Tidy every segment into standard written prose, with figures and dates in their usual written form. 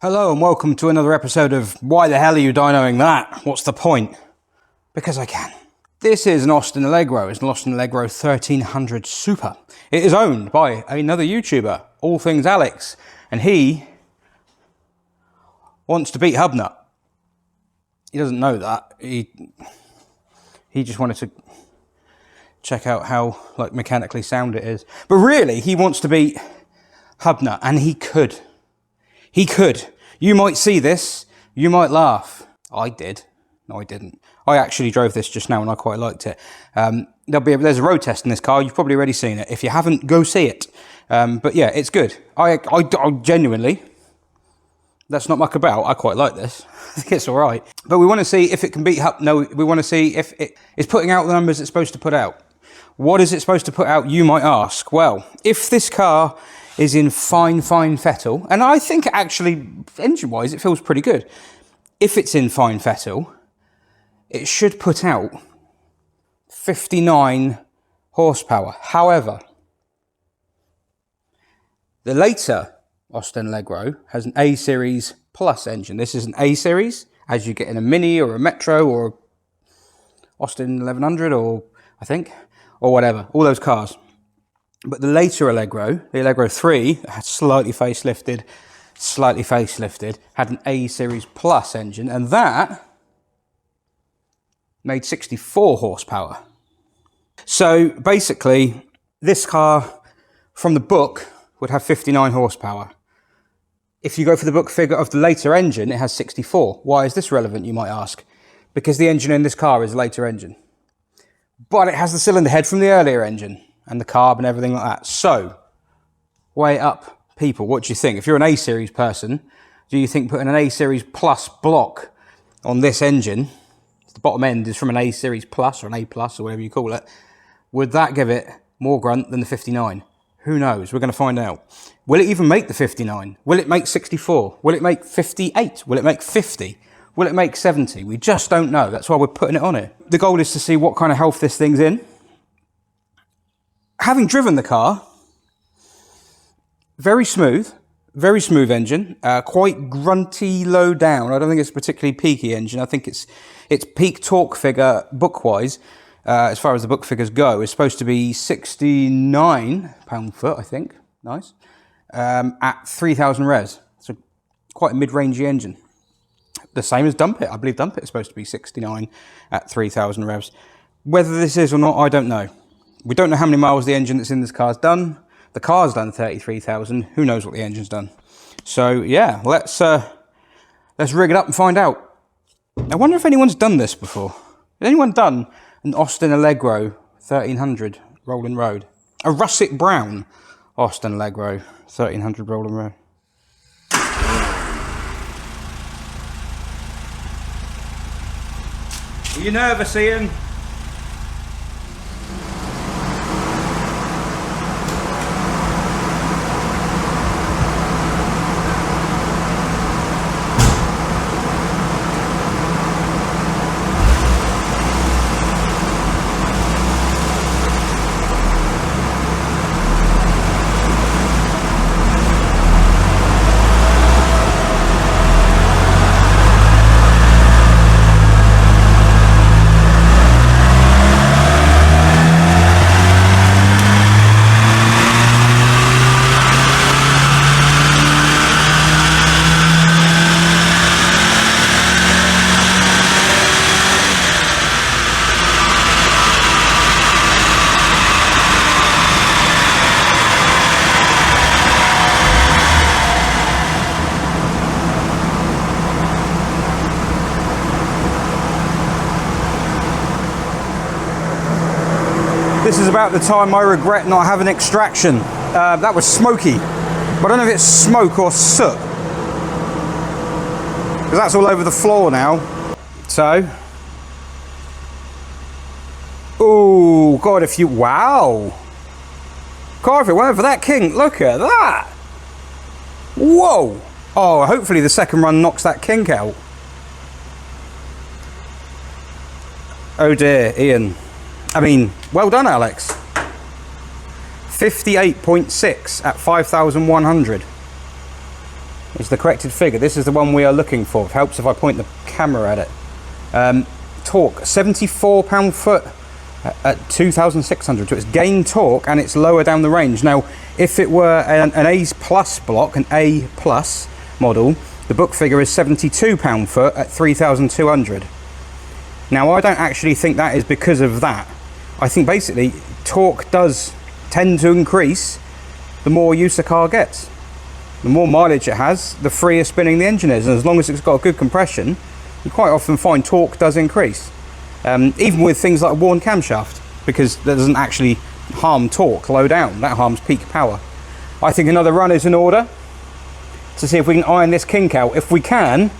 Hello and welcome to another episode of Why the hell are you dynoing that? What's the point? Because I can. This is an Austin Allegro. It's an Austin Allegro 1300 Super. It is owned by another YouTuber, All Things Alex, and he wants to beat Hubnut. He doesn't know that. He just wanted to check out how mechanically sound it is. But really, he wants to beat Hubnut, and he could. He could. You might see this, you might laugh. I did. No, I didn't. I actually drove this just now and I quite liked it. There's a road test in this car. You've probably already seen it. If you haven't, go see it. But yeah, it's good. I genuinely, that's not muck about. I quite like this. I think it's all right. But we want to see if it can beat Hub. No, we want to see if it is putting out the numbers it's supposed to put out. What is it supposed to put out, you might ask? Well, if this car is in fine fettle, and I think actually, engine-wise, it feels pretty good. If it's in fine fettle, it should put out 59 horsepower. However, the later Austin Allegro has an A-Series Plus engine. This is an A-Series, as you get in a Mini or a Metro or Austin 1100 or, I think, or whatever, all those cars. But the later Allegro, the Allegro 3, had slightly facelifted, had an A-Series Plus engine, and that made 64 horsepower. So basically, this car from the book would have 59 horsepower. If you go for the book figure of the later engine, it has 64. Why is this relevant, you might ask? Because the engine in this car is a later engine. But it has the cylinder head from the earlier engine, and the carb and everything like that. So, weigh it up, people. What do you think? If you're an A-Series person, do you think putting an A-Series Plus block on this engine, the bottom end is from an A-Series Plus or an A Plus or whatever you call it, would that give it more grunt than the 59? Who knows? We're going to find out. Will it even make the 59? Will it make 64? Will it make 58? Will it make 50? Will it make 70? We just don't know. That's why we're putting it on it. The goal is to see what kind of health this thing's in. Having driven the car, very smooth engine, quite grunty low down. I don't think it's a particularly peaky engine. I think its peak torque figure, book-wise, as far as the book figures go, is supposed to be 69 pound-foot, I think. Nice. At 3,000 revs. So quite a mid-rangey engine. The same as Dump It. I believe Dump It is supposed to be 69 at 3,000 revs. Whether this is or not, I don't know. We don't know how many miles the engine that's in this car's done. The car's done 33,000. Who knows what the engine's done? So yeah, let's rig it up and find out. I wonder if anyone's done this before. Has anyone done an Austin Allegro 1300 Rolling Road? A russet brown Austin Allegro 1300 Rolling Road. Are you nervous, Ian? This is about the time I regret not having extraction. That was smoky, but I don't know if it's smoke or soot, because that's all over the floor now. So, oh God, wow. God, if it weren't for that kink, look at that. Whoa. Oh, hopefully the second run knocks that kink out. Oh dear, Ian. Well done, Alex. 58.6 at 5,100. is the corrected figure. This is the one we are looking for. It helps if I point the camera at it. Torque, 74 pound-foot at 2,600. So it's gain torque and it's lower down the range. Now, if it were an A plus block, an A plus model, the book figure is 72 pound-foot at 3,200. Now, I don't actually think that is because of that. I think basically torque does tend to increase the more use a car gets. The more mileage it has, the freer spinning the engine is, and as long as it's got a good compression, you quite often find torque does increase. Even with things like a worn camshaft, because that doesn't actually harm torque low down, that harms peak power. I think another run is in order to see if we can iron this kink out. If we can,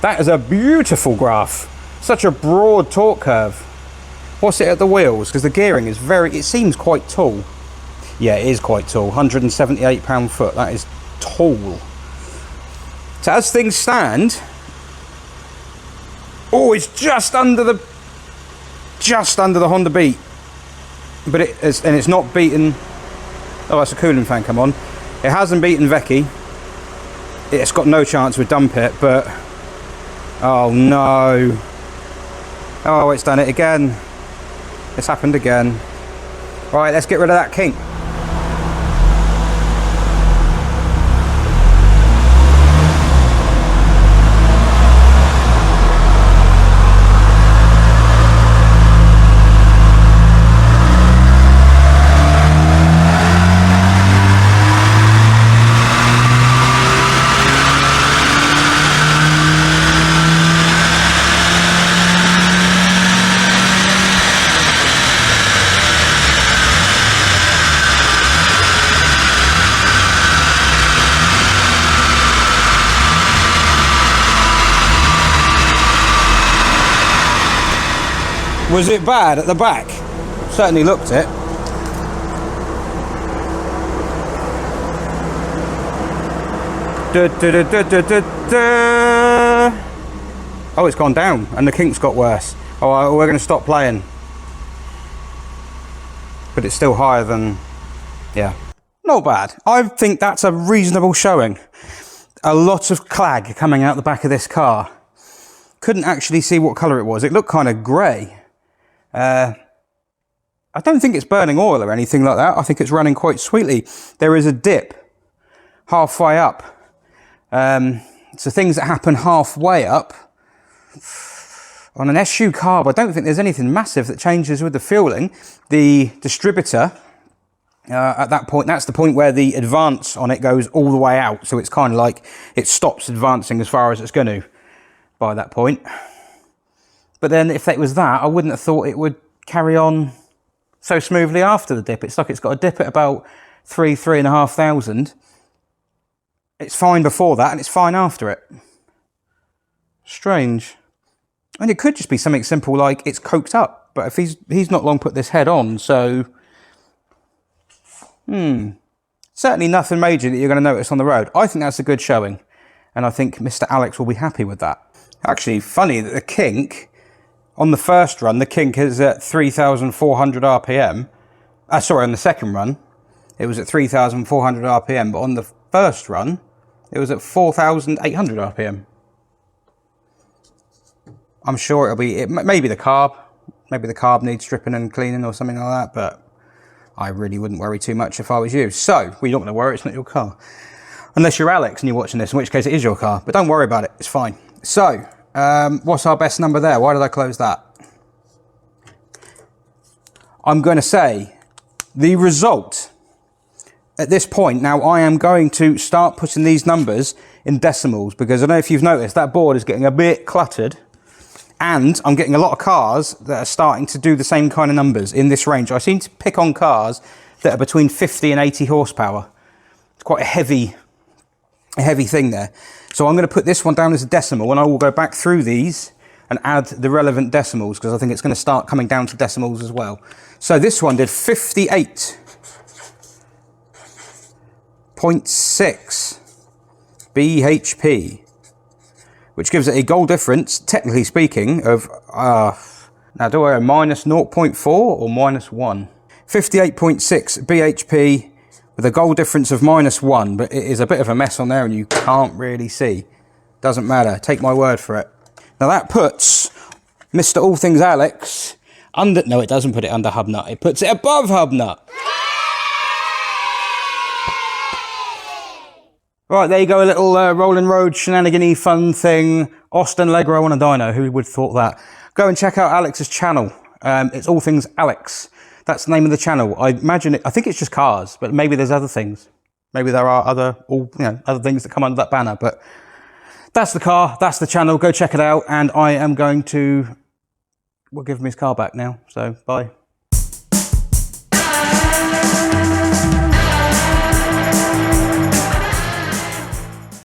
that is a beautiful graph. Such a broad torque curve. What's it at the wheels? Because the gearing is it seems quite tall. Yeah, it is quite tall, 178 pound-foot, that is tall. So as things stand, oh, it's just under the Honda Beat, but it's not beaten. Oh, that's a cooling fan come on. It hasn't beaten Vecchi. It's got no chance with dump it, but oh no, oh, it's done it again. It's happened again. Right, let's get rid of that kink. Was it bad at the back? Certainly looked it. Oh, it's gone down and the kink's got worse. Oh, we're going to stop playing. But it's still higher than, yeah. Not bad. I think that's a reasonable showing. A lot of clag coming out the back of this car. Couldn't actually see what colour it was. It looked kind of grey. I don't think it's burning oil or anything like that. I think it's running quite sweetly. There is a dip halfway up. So things that happen halfway up on an SU carb, I don't think there's anything massive that changes with the fueling. The distributor, at that point, that's the point where the advance on it goes all the way out. So it's kind of like it stops advancing as far as it's going to by that point. But then if it was that, I wouldn't have thought it would carry on so smoothly after the dip. It's like it's got a dip at about 3,500. It's fine before that and it's fine after it. Strange. And it could just be something simple like it's coked up. But if he's not long put this head on, so... Certainly nothing major that you're going to notice on the road. I think that's a good showing. And I think Mr. Alex will be happy with that. Actually, funny that the kink... On the first run, the kink is at 3,400 RPM. Sorry, on the second run, it was at 3,400 RPM. But on the first run, it was at 4,800 RPM. I'm sure it'll be... maybe the carb. Maybe the carb needs stripping and cleaning or something like that. But I really wouldn't worry too much if I was you. So, well, you're not going to worry. It's not your car. Unless you're Alex and you're watching this, in which case it is your car. But don't worry about it. It's fine. So... what's our best number there? Why did I close that? I'm going to say the result at this point. Now I am going to start putting these numbers in decimals because I don't know if you've noticed that board is getting a bit cluttered and I'm getting a lot of cars that are starting to do the same kind of numbers in this range. I seem to pick on cars that are between 50 and 80 horsepower. It's quite a heavy thing there. So I'm going to put this one down as a decimal and I will go back through these and add the relevant decimals because I think it's going to start coming down to decimals as well. So this one did 58.6 bhp, which gives it a goal difference, technically speaking, of, now do I go minus 0.4 or minus 1? 58.6 bhp with a goal difference of -1, but it is a bit of a mess on there and you can't really see. Doesn't matter, take my word for it. Now that puts Mr. All Things Alex under, no, it doesn't put it under hub nut, it puts it above hub nut. Right, there you go, a little rolling road shenanigan-y fun thing. Austin Allegro on a dyno, who would have thought that? Go and check out Alex's channel. It's All Things Alex. That's the name of the channel. I think it's just cars, but maybe there's other things. Maybe there are other things that come under that banner, but that's the car, that's the channel. Go check it out, and I am going to, we'll give him his car back now, so bye.